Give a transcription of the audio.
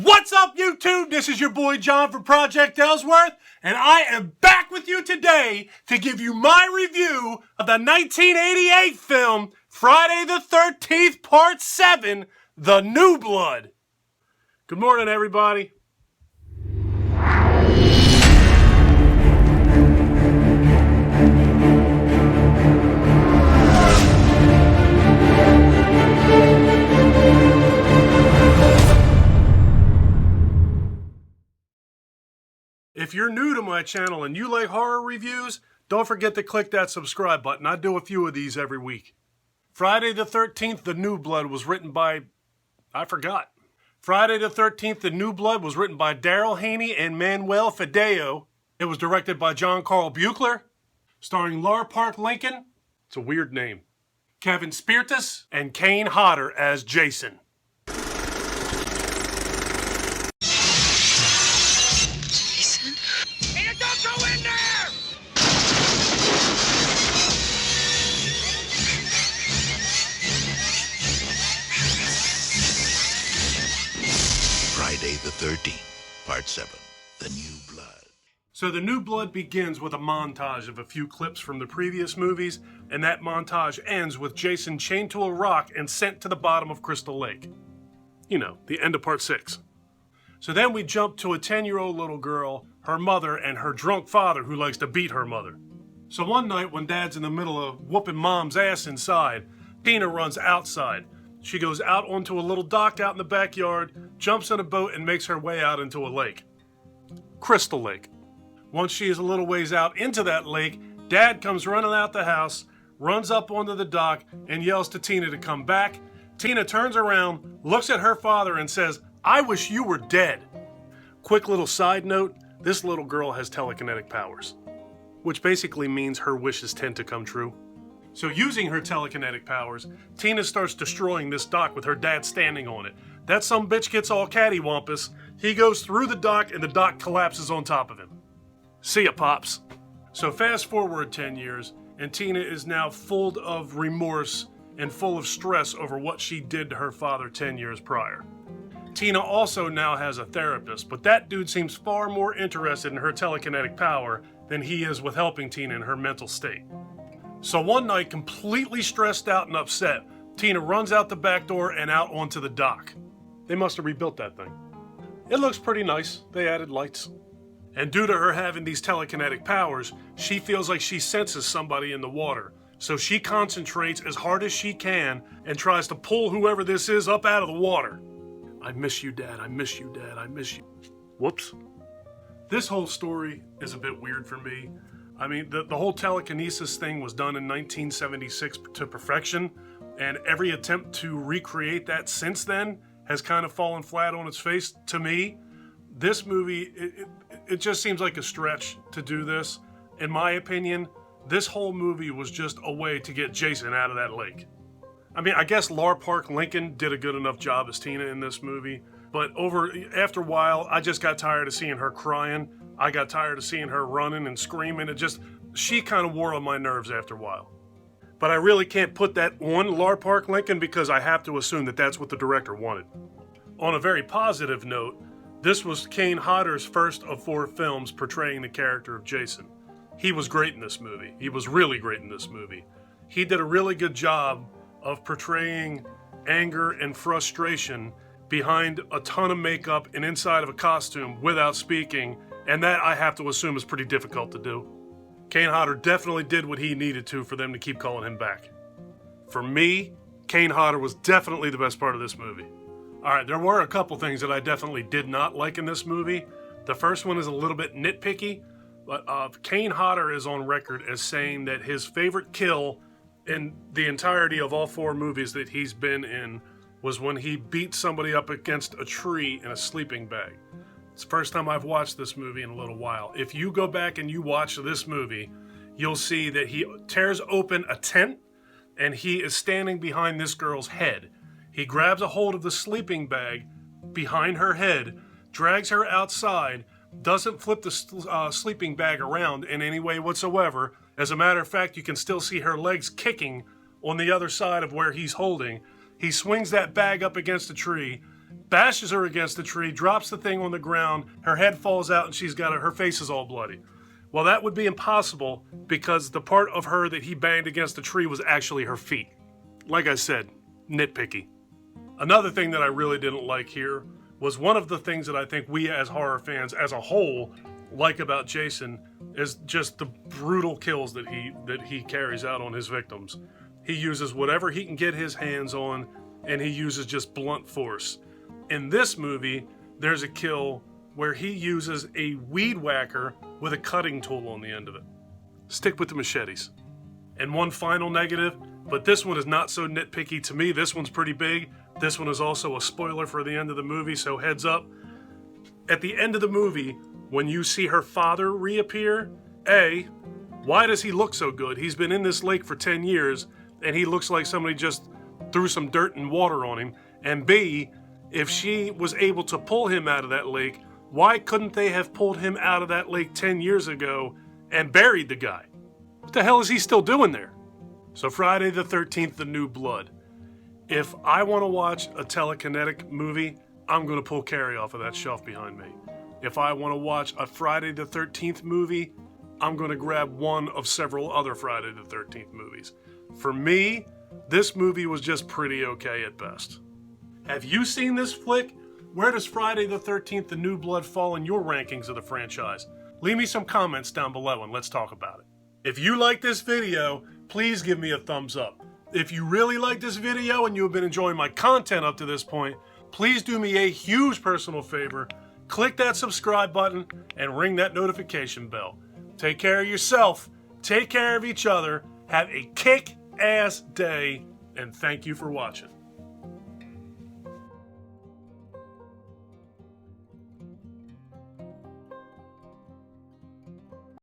What's up, YouTube? This is your boy John from Project Ellsworth, and I am back with you today to give you my review of the 1988 film Friday the 13th Part 7, The New Blood. Good morning, everybody. If you're new to my channel and you like horror reviews, don't forget to click that subscribe button. I do a few of these every week. Friday the 13th, The New Blood was written by... Friday the 13th, The New Blood was written by Daryl Haney and Manuel Fideo. It was directed by John Carl Buechler, starring Lar Park Lincoln, it's a weird name, Kevin Spirtus, and Kane Hodder as Jason. Friday the 13th, Part 7, The New Blood. So The New Blood begins with a montage of a few clips from the previous movies, and that montage ends with Jason chained to a rock and sent to the bottom of Crystal Lake. You know, the end of Part 6. So then we jump to a 10-year-old little girl, her mother, and her drunk father who likes to beat her mother. So one night when Dad's in the middle of whooping Mom's ass inside, Tina runs outside. She goes out onto a little dock out in the backyard, jumps in a boat, and makes her way out into a lake. Crystal Lake. Once she is a little ways out into that lake, Dad comes running out the house, runs up onto the dock, and yells to Tina to come back. Tina turns around, looks at her father, and says, "I wish you were dead." Quick little side note, this little girl has telekinetic powers, which basically means her wishes tend to come true. So using her telekinetic powers, Tina starts destroying this dock with her dad standing on it. That sumbitch gets all cattywampus. He goes through the dock and the dock collapses on top of him. See ya, Pops. So fast forward 10 years, and Tina is now full of remorse and full of stress over what she did to her father 10 years prior. Tina also now has a therapist, but that dude seems far more interested in her telekinetic power than he is with helping Tina in her mental state. So one night, completely stressed out and upset, Tina runs out the back door and out onto the dock. They must have rebuilt that thing. It looks pretty nice. They added lights. And due to her having these telekinetic powers, she feels like she senses somebody in the water. So she concentrates as hard as she can and tries to pull whoever this is up out of the water. I miss you, Dad. I miss you, Dad. I miss you. Whoops. This whole story is a bit weird for me. I mean, the whole telekinesis thing was done in 1976 to perfection, and every attempt to recreate that since then has kind of fallen flat on its face to me. This movie, it just seems like a stretch to do this. In my opinion, this whole movie was just a way to get Jason out of that lake. I mean, I guess Lar Park Lincoln did a good enough job as Tina in this movie, but after a while, I just got tired of seeing her crying. I got tired of seeing her running and screaming. She kind of wore on my nerves after a while. But I really can't put that on Lar Park Lincoln because I have to assume that that's what the director wanted. On a very positive note, this was Kane Hodder's first of 4 films portraying the character of Jason. He was great in this movie. He was really great in this movie. He did a really good job of portraying anger and frustration behind a ton of makeup and inside of a costume without speaking, and that I have to assume is pretty difficult to do. Kane Hodder definitely did what he needed to for them to keep calling him back. For me, Kane Hodder was definitely the best part of this movie. Alright, there were a couple things that I definitely did not like in this movie. The first one is a little bit nitpicky, but Kane Hodder is on record as saying that his favorite kill in the entirety of all 4 movies that he's been in was when he beat somebody up against a tree in a sleeping bag. It's the first time I've watched this movie in a little while. If you go back and you watch this movie, you'll see that he tears open a tent and he is standing behind this girl's head. He grabs a hold of the sleeping bag behind her head, drags her outside, doesn't flip the sleeping bag around in any way whatsoever. As a matter of fact, you can still see her legs kicking on the other side of where he's holding. He swings that bag up against a tree, bashes her against the tree, drops the thing on the ground, her head falls out, and her face is all bloody. Well, that would be impossible because the part of her that he banged against the tree was actually her feet. Like I said, nitpicky. Another thing that I really didn't like here was one of the things that I think we as horror fans as a whole like about Jason is just the brutal kills that he carries out on his victims. He uses whatever he can get his hands on, and he uses just blunt force. In this movie, there's a kill where he uses a weed whacker with a cutting tool on the end of it. Stick with the machetes. And one final negative, but this one is not so nitpicky to me. This one's pretty big. This one is also a spoiler for the end of the movie, so heads up. At the end of the movie, when you see her father reappear, A, why does he look so good? He's been in this lake for 10 years, and he looks like somebody just threw some dirt and water on him. And B, if she was able to pull him out of that lake, why couldn't they have pulled him out of that lake 10 years ago and buried the guy? What the hell is he still doing there? So Friday the 13th, The New Blood. If I want to watch a telekinetic movie, I'm going to pull Carrie off of that shelf behind me. If I want to watch a Friday the 13th movie, I'm going to grab one of several other Friday the 13th movies. For me, this movie was just pretty okay at best. Have you seen this flick? Where does Friday the 13th, The New Blood fall in your rankings of the franchise? Leave me some comments down below and let's talk about it. If you like this video, please give me a thumbs up. If you really like this video and you have been enjoying my content up to this point, please do me a huge personal favor. Click that subscribe button and ring that notification bell. Take care of yourself, take care of each other, have a kick-ass day, and thank you for watching.